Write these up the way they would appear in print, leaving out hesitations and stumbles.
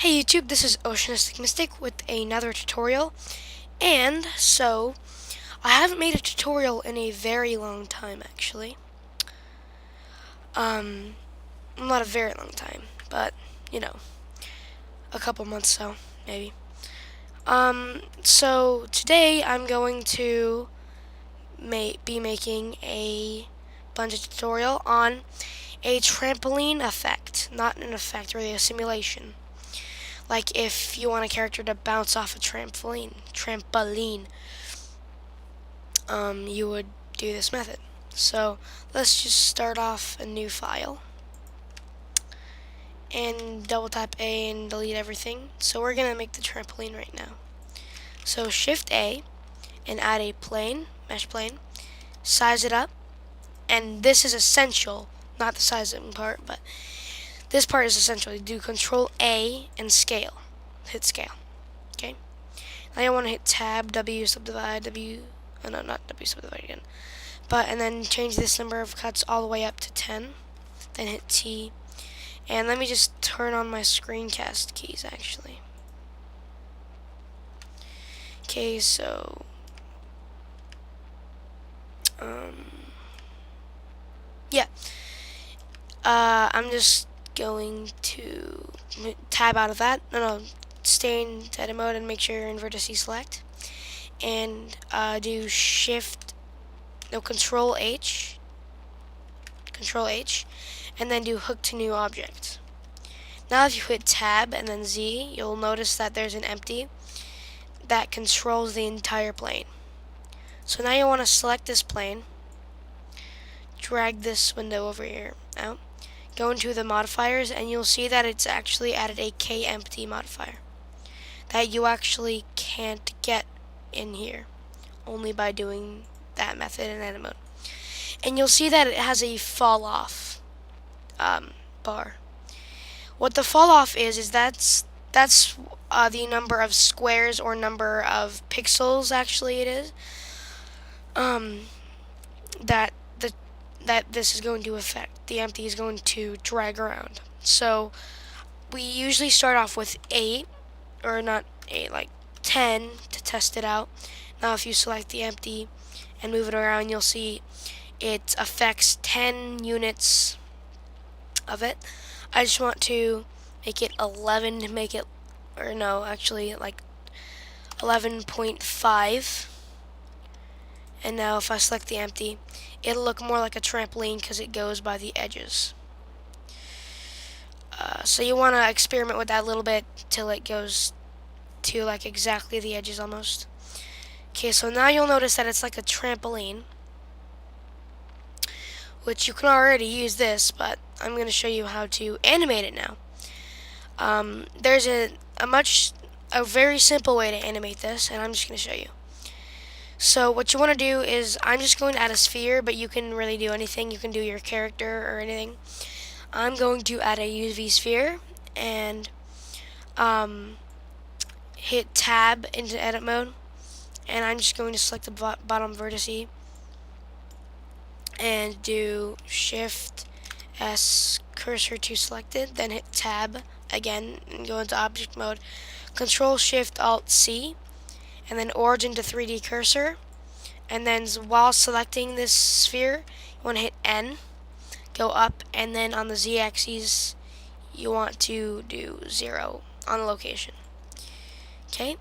Hey YouTube, this is Oceanistic Mystic with another tutorial. And so, I haven't made a tutorial in a very long time actually. Not a very long time, but you know, a couple months so, maybe. So today I'm going to be making a bunch of tutorial on a trampoline effect. Not an effect, really a simulation. Like if you want a character to bounce off a trampoline, you would do this method. So let's just start off a new file and double tap A and delete everything. So we're gonna make the trampoline right now. So Shift A and add a plane, mesh plane, size it up, and this is essential, not the sizing part, but this part is essential. You do Control A and scale. Hit scale. Okay. Now you want to hit Tab, W subdivide, W. Oh no, not W subdivide again. And then change this number of cuts all the way up to 10. Then hit T. And let me just turn on my screencast keys actually. Okay, so yeah. I'm just going to tab out of that. No, stay in edit mode and make sure you're in vertice select. And do Control H, and then do hook to new object. Now if you hit tab and then Z, you'll notice that there's an empty that controls the entire plane. So now you want to select this plane, drag this window over here out, go into the modifiers, and you'll see that it's actually added a kEmpty modifier that you actually can't get in here, only by doing that method in edit mode. And you'll see that it has a fall off bar. What the fall off is that's the number of squares or number of pixels actually it is that this is going to affect. The empty is going to drag around. So we usually start off with 8, or not 8, like 10 to test it out. Now if you select the empty and move it around, you'll see it affects 10 units of it. I just want to make it 11 to make it, or no, actually like 11.5. And now if I select the empty, it'll look more like a trampoline because it goes by the edges. So you want to experiment with that a little bit till it goes to like exactly the edges almost. Okay, so now you'll notice that it's like a trampoline, which you can already use this, but I'm going to show you how to animate it now. There's a very simple way to animate this, and I'm just going to show you. So what you want to do is, I'm just going to add a sphere, but you can really do anything. You can do your character or anything. I'm going to add a UV sphere and hit tab into edit mode, and I'm just going to select the bottom vertice and do Shift S cursor to selected, then hit tab again and go into object mode, Control Shift Alt C, and then origin to 3D cursor, and then while selecting this sphere you want to hit N, go up, and then on the Z axis you want to do 0 on the location. Okay,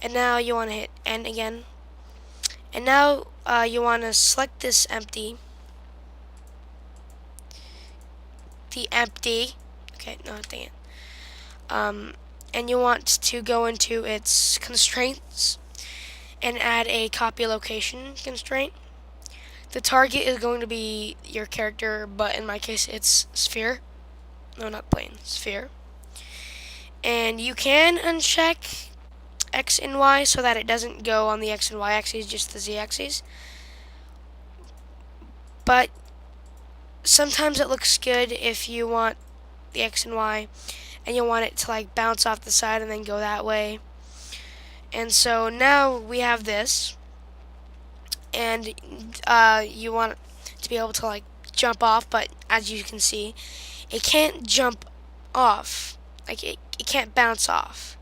and now you want to hit N again, and now you want to select this empty, okay, no, dang it, and you want to go into its constraints and add a copy location constraint. The target is going to be your character, but in my case it's sphere. No, not plane, sphere. And you can uncheck X and Y so that it doesn't go on the X and Y axes, just the Z axes. But sometimes it looks good if you want the X and Y and you want it to like bounce off the side and then go that way. And so now we have this, and you want it to be able to like jump off, but as you can see, it can't jump off. Like it can't bounce off.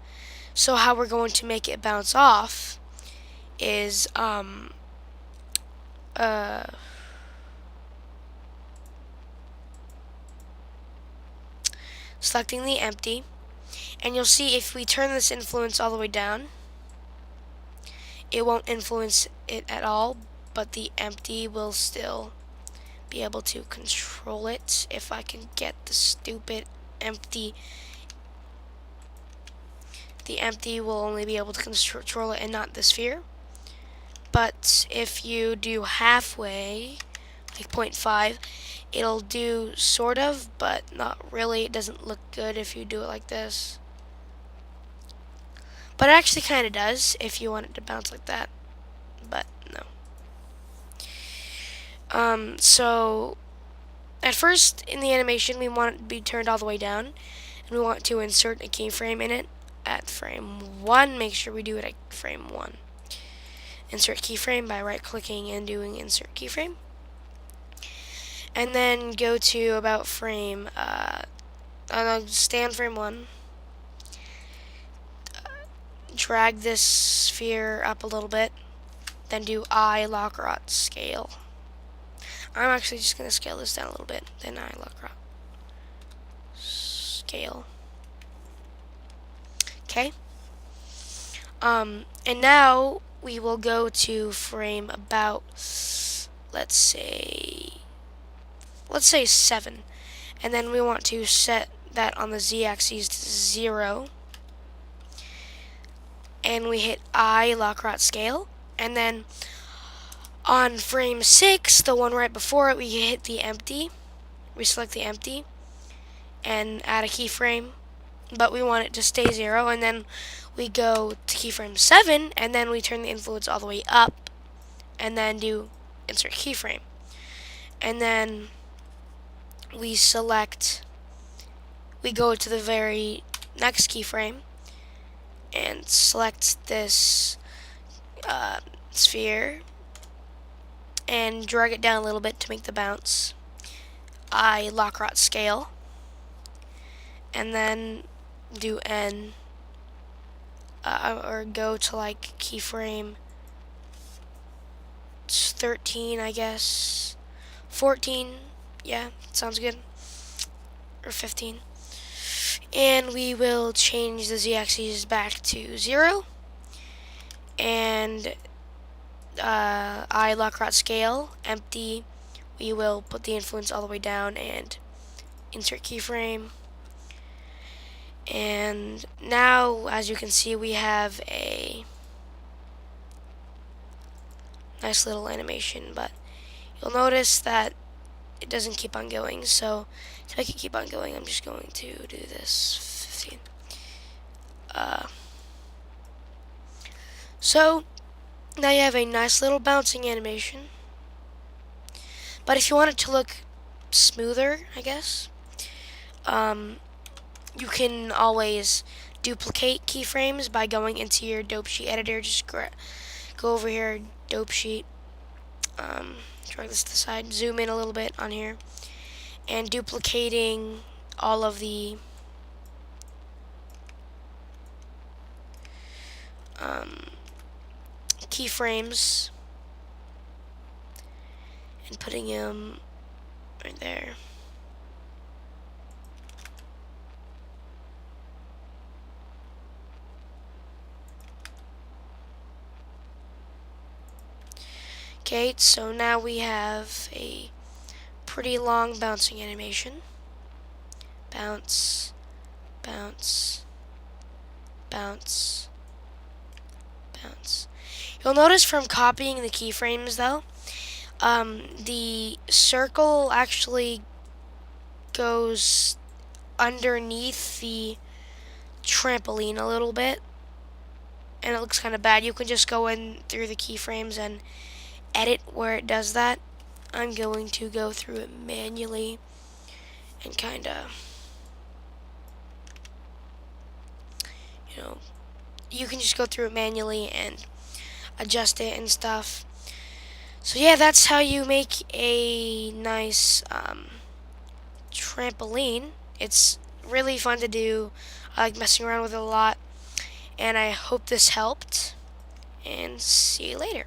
So how we're going to make it bounce off is uh, selecting the empty, and you'll see if we turn this influence all the way down, it won't influence it at all, but the empty will still be able to control it. If I can get the stupid empty, the empty will only be able to control it and not the sphere. But if you do halfway, like 0.5, it'll do sort of, but not really. It doesn't look good if you do it like this. But it actually kind of does if you want it to bounce like that. But no. So at first in the animation we want it to be turned all the way down, and we want to insert a keyframe in it at frame 1. Make sure we do it at frame 1. Insert keyframe by right clicking and doing insert keyframe. And then go to about frame, stay on frame 1. Drag this sphere up a little bit. Then do I Lockrot scale. I'm actually just going to scale this down a little bit. Then I Lockrot scale. Okay. And now we will go to frame about, let's say 7. And then we want to set that on the z-axis to 0. And we hit I Lockrot scale. And then on frame 6, the one right before it, we hit the empty. We select the empty and add a keyframe, but we want it to stay 0. And then we go to keyframe 7, and then we turn the influence all the way up, and then do insert keyframe. And then we go to the very next keyframe and select this sphere and drag it down a little bit to make the bounce. I Lockrot scale, and then do N, or go to like keyframe 13, I guess, 14, yeah, sounds good, or 15. And we will change the z-axis back to 0, and I Lockrot scale, empty, we will put the influence all the way down and insert keyframe. And now, as you can see, we have a nice little animation, but you'll notice that it doesn't keep on going. So to make it keep on going, I'm just going to do this 15. So now you have a nice little bouncing animation. But if you want it to look smoother, I guess, you can always duplicate keyframes by going into your dope sheet editor. Just go over here, dope sheet, drag this to the side, zoom in a little bit on here, and duplicating all of the keyframes and putting them right there. Okay, so now we have a pretty long bouncing animation. Bounce, bounce, bounce, bounce. You'll notice from copying the keyframes though, the circle actually goes underneath the trampoline a little bit, and it looks kind of bad. You can just go in through the keyframes and edit where it does that. I'm going to go through it manually and kind of, you can just go through it manually and adjust it and stuff. So yeah, that's how you make a nice trampoline. It's really fun to do. I like messing around with it a lot, and I hope this helped, and see you later.